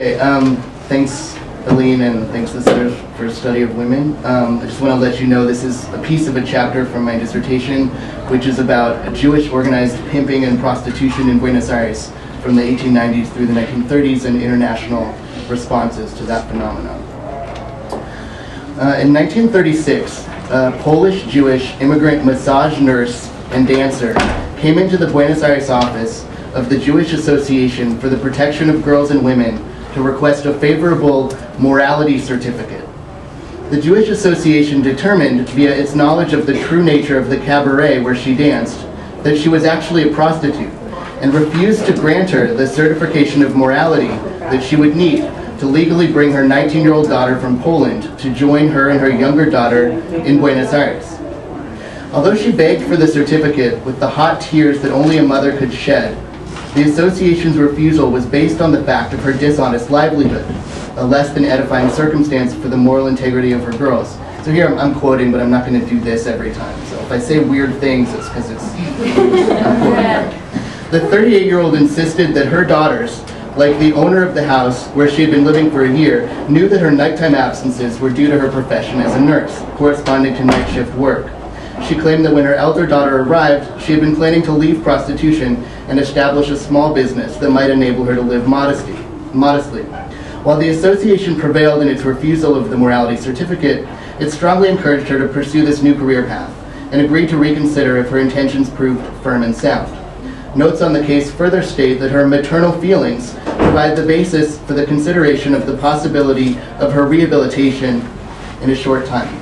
Okay, thanks, Elline, and thanks to the Center for Study of Women. I just want to let you know this is a piece of a chapter from my dissertation, which is about a Jewish organized pimping and prostitution in Buenos Aires from the 1890s through the 1930s and international responses to that phenomenon. In 1936, a Polish-Jewish immigrant massage nurse and dancer came into the Buenos Aires office of the Jewish Association for the Protection of Girls and Women to request a favorable morality certificate. The Jewish Association determined, via its knowledge of the true nature of the cabaret where she danced, that she was actually a prostitute, and refused to grant her the certification of morality that she would need to legally bring her 19-year-old daughter from Poland to join her and her younger daughter in Buenos Aires. Although she begged for the certificate with the hot tears that only a mother could shed, the association's refusal was based on the fact of her dishonest livelihood, a less than edifying circumstance for the moral integrity of her girls. So here I'm quoting, but I'm not going to do this every time. So if I say weird things, it's because I'm quoting. The 38-year-old insisted that her daughters, like the owner of the house where she had been living for a year, knew that her nighttime absences were due to her profession as a nurse, corresponding to night shift work. She claimed that when her elder daughter arrived, she had been planning to leave prostitution and establish a small business that might enable her to live modestly. While the association prevailed in its refusal of the morality certificate, it strongly encouraged her to pursue this new career path and agreed to reconsider if her intentions proved firm and sound. Notes on the case further state that her maternal feelings provide the basis for the consideration of the possibility of her rehabilitation in a short time.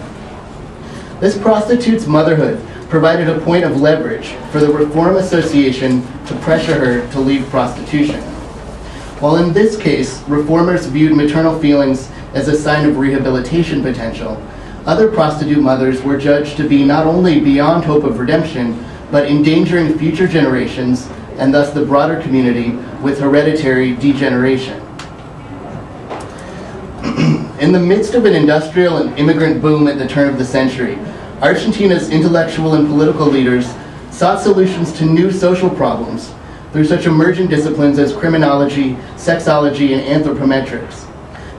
This prostitute's motherhood provided a point of leverage for the Reform Association to pressure her to leave prostitution. While in this case, reformers viewed maternal feelings as a sign of rehabilitation potential, other prostitute mothers were judged to be not only beyond hope of redemption, but endangering future generations and thus the broader community with hereditary degeneration. In the midst of an industrial and immigrant boom at the turn of the century, Argentina's intellectual and political leaders sought solutions to new social problems through such emerging disciplines as criminology, sexology, and anthropometrics.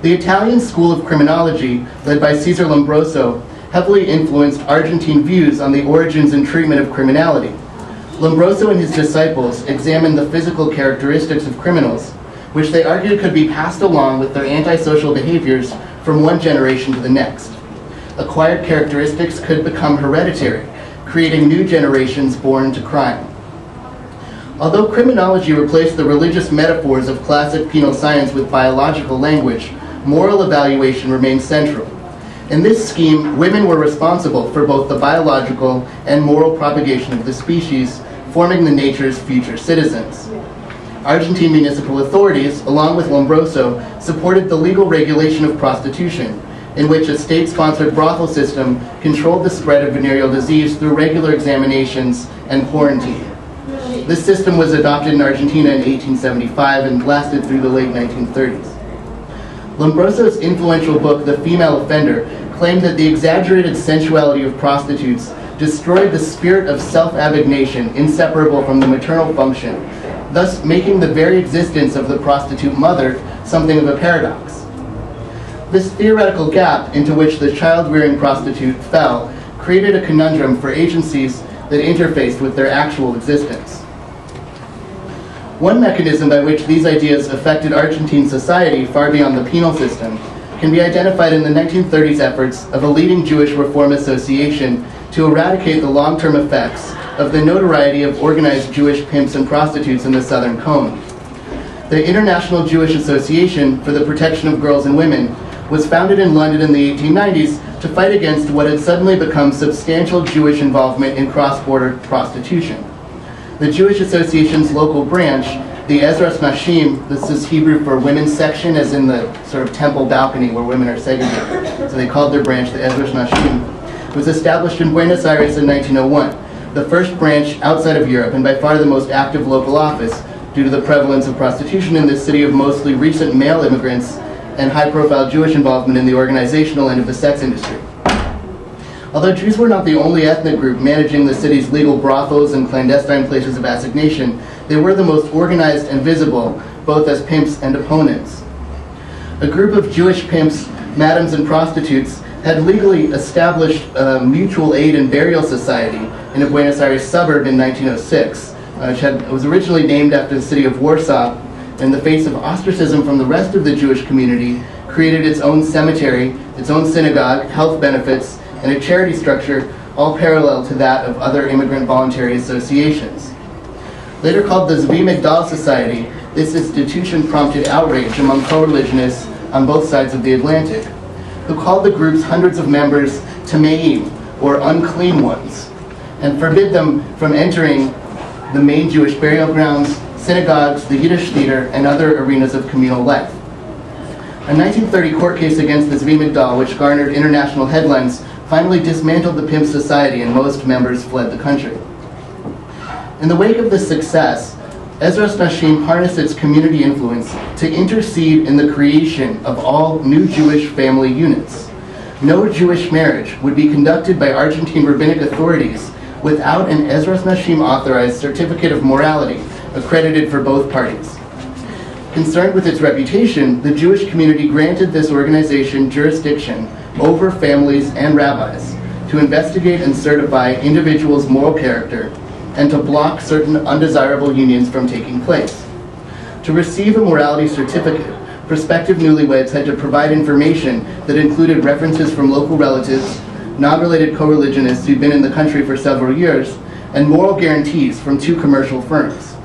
The Italian school of criminology, led by Cesare Lombroso, heavily influenced Argentine views on the origins and treatment of criminality. Lombroso and his disciples examined the physical characteristics of criminals, which they argued could be passed along with their antisocial behaviors from one generation to the next. Acquired characteristics could become hereditary, creating new generations born to crime. Although criminology replaced the religious metaphors of classic penal science with biological language, moral evaluation remained central. In this scheme, women were responsible for both the biological and moral propagation of the species, forming the nature's future citizens. Argentine municipal authorities, along with Lombroso, supported the legal regulation of prostitution, in which a state-sponsored brothel system controlled the spread of venereal disease through regular examinations and quarantine. This system was adopted in Argentina in 1875 and lasted through the late 1930s. Lombroso's influential book, The Female Offender, claimed that the exaggerated sensuality of prostitutes destroyed the spirit of self-abnegation inseparable from the maternal function, thus making the very existence of the prostitute mother something of a paradox. This theoretical gap into which the child-rearing prostitute fell created a conundrum for agencies that interfaced with their actual existence. One mechanism by which these ideas affected Argentine society far beyond the penal system can be identified in the 1930s efforts of a leading Jewish Reform Association to eradicate the long-term effects of the notoriety of organized Jewish pimps and prostitutes in the Southern Cone. The International Jewish Association for the Protection of Girls and Women was founded in London in the 1890s to fight against what had suddenly become substantial Jewish involvement in cross-border prostitution. The Jewish Association's local branch, the Ezras Nashim, this is Hebrew for women's section, as in the sort of temple balcony where women are segregated. So they called their branch the Ezras Nashim. It was established in Buenos Aires in 1901, the first branch outside of Europe and by far the most active local office due to the prevalence of prostitution in this city of mostly recent male immigrants and high-profile Jewish involvement in the organizational end of the sex industry. Although Jews were not the only ethnic group managing the city's legal brothels and clandestine places of assignation, they were the most organized and visible, both as pimps and opponents. a group of Jewish pimps, madams, and prostitutes had legally established a mutual aid and burial society in a Buenos Aires suburb in 1906, which was originally named after the city of Warsaw. In the face of ostracism from the rest of the Jewish community, created its own cemetery, its own synagogue, health benefits, and a charity structure, all parallel to that of other immigrant voluntary associations. Later called the Zvi Migdal Society, this institution prompted outrage among co-religionists on both sides of the Atlantic, who called the group's hundreds of members Tameim, or unclean ones, and forbid them from entering the main Jewish burial grounds, synagogues, the Yiddish theater, and other arenas of communal life. A 1930 court case against the Zvi Migdal, which garnered international headlines, finally dismantled the pimp society and most members fled the country. In the wake of this success, Ezras Nashim harnessed its community influence to intercede in the creation of all new Jewish family units. No Jewish marriage would be conducted by Argentine rabbinic authorities without an Ezras Nashim authorized certificate of morality accredited for both parties. Concerned with its reputation, the Jewish community granted this organization jurisdiction over families and rabbis to investigate and certify individuals' moral character and to block certain undesirable unions from taking place. To receive a morality certificate, prospective newlyweds had to provide information that included references from local relatives, non-related co-religionists who'd been in the country for several years, and moral guarantees from 2 commercial firms.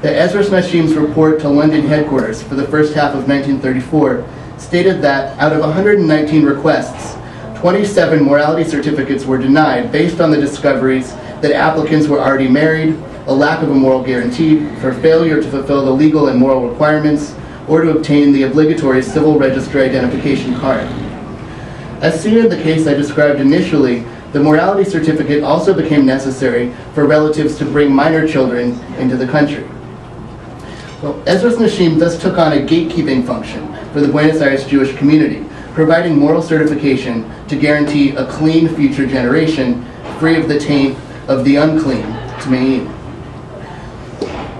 The Ezras Nashim's report to London headquarters for the first half of 1934 stated that out of 119 requests, 27 morality certificates were denied based on the discoveries that applicants were already married, a lack of a moral guarantee, for failure to fulfill the legal and moral requirements, or to obtain the obligatory civil registry identification card. As seen in the case I described initially, the morality certificate also became necessary for relatives to bring minor children into the country. Well, Ezras Nashim thus took on a gatekeeping function for the Buenos Aires Jewish community, providing moral certification to guarantee a clean future generation, free of the taint of the unclean, Tameim.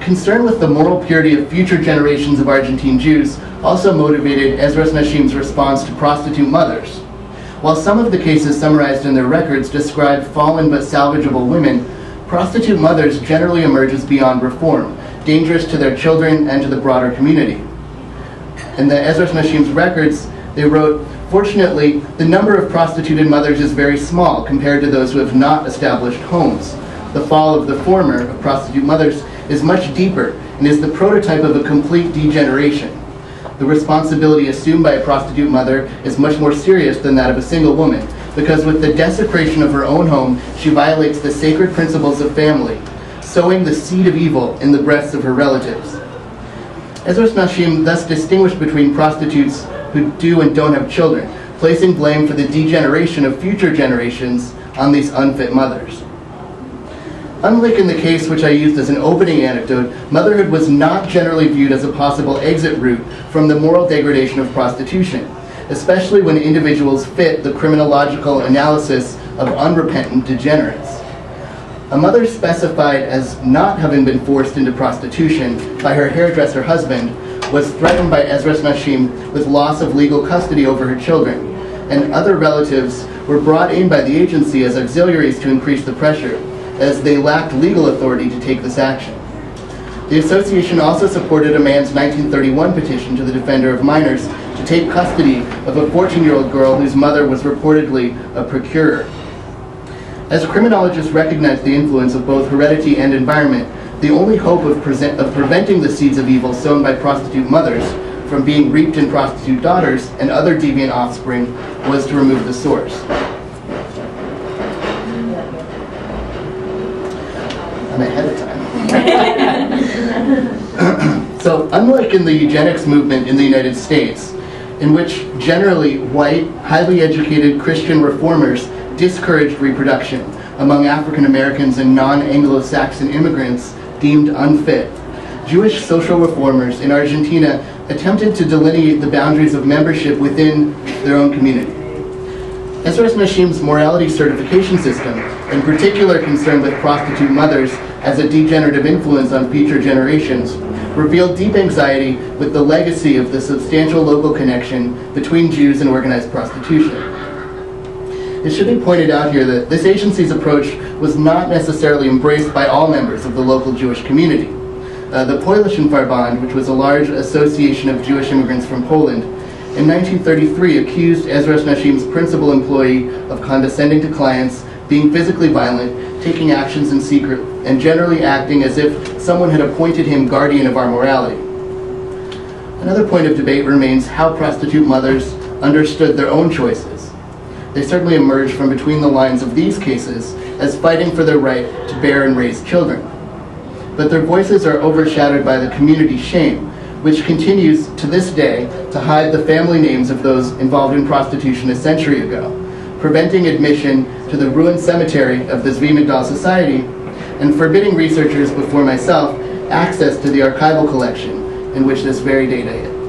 Concern with the moral purity of future generations of Argentine Jews also motivated Ezras Nashim's response to prostitute mothers. While some of the cases summarized in their records describe fallen but salvageable women, prostitute mothers generally emerge as beyond reform, dangerous to their children and to the broader community. In the Ezras Nashim's records, they wrote, "Fortunately, the number of prostituted mothers is very small compared to those who have not established homes. The fall of the former, of prostitute mothers, is much deeper and is the prototype of a complete degeneration. The responsibility assumed by a prostitute mother is much more serious than that of a single woman, because with the desecration of her own home, she violates the sacred principles of family, sowing the seed of evil in the breasts of her relatives." Ezras Nashim thus distinguished between prostitutes who do and don't have children, placing blame for the degeneration of future generations on these unfit mothers. Unlike in the case which I used as an opening anecdote, motherhood was not generally viewed as a possible exit route from the moral degradation of prostitution, especially when individuals fit the criminological analysis of unrepentant degenerates. A mother specified as not having been forced into prostitution by her hairdresser husband was threatened by Ezras Nashim with loss of legal custody over her children, and other relatives were brought in by the agency as auxiliaries to increase the pressure, as they lacked legal authority to take this action. The association also supported a man's 1931 petition to the Defender of Minors to take custody of a 14-year-old girl whose mother was reportedly a procurer. As criminologists recognize the influence of both heredity and environment, the only hope of preventing the seeds of evil sown by prostitute mothers from being reaped in prostitute daughters and other deviant offspring was to remove the source. I'm ahead of time. So, unlike in the eugenics movement in the United States, in which generally white, highly educated Christian reformers discouraged reproduction among African Americans and non-Anglo-Saxon immigrants deemed unfit, Jewish social reformers in Argentina attempted to delineate the boundaries of membership within their own community. Ezras Nashim's morality certification system, in particular concerned with prostitute mothers as a degenerative influence on future generations, revealed deep anxiety with the legacy of the substantial local connection between Jews and organized prostitution. It should be pointed out here that this agency's approach was not necessarily embraced by all members of the local Jewish community. The Polischen Verband, which was a large association of Jewish immigrants from Poland, in 1933 accused Ezras Nashim's principal employee of condescending to clients, being physically violent, taking actions in secret, and generally acting as if someone had appointed him guardian of our morality. Another point of debate remains how prostitute mothers understood their own choices. They certainly emerged from between the lines of these cases as fighting for their right to bear and raise children. But their voices are overshadowed by the community shame, which continues to this day to hide the family names of those involved in prostitution a century ago, preventing admission to the ruined cemetery of the Zvi Migdal Society, and forbidding researchers before myself access to the archival collection in which this very data is.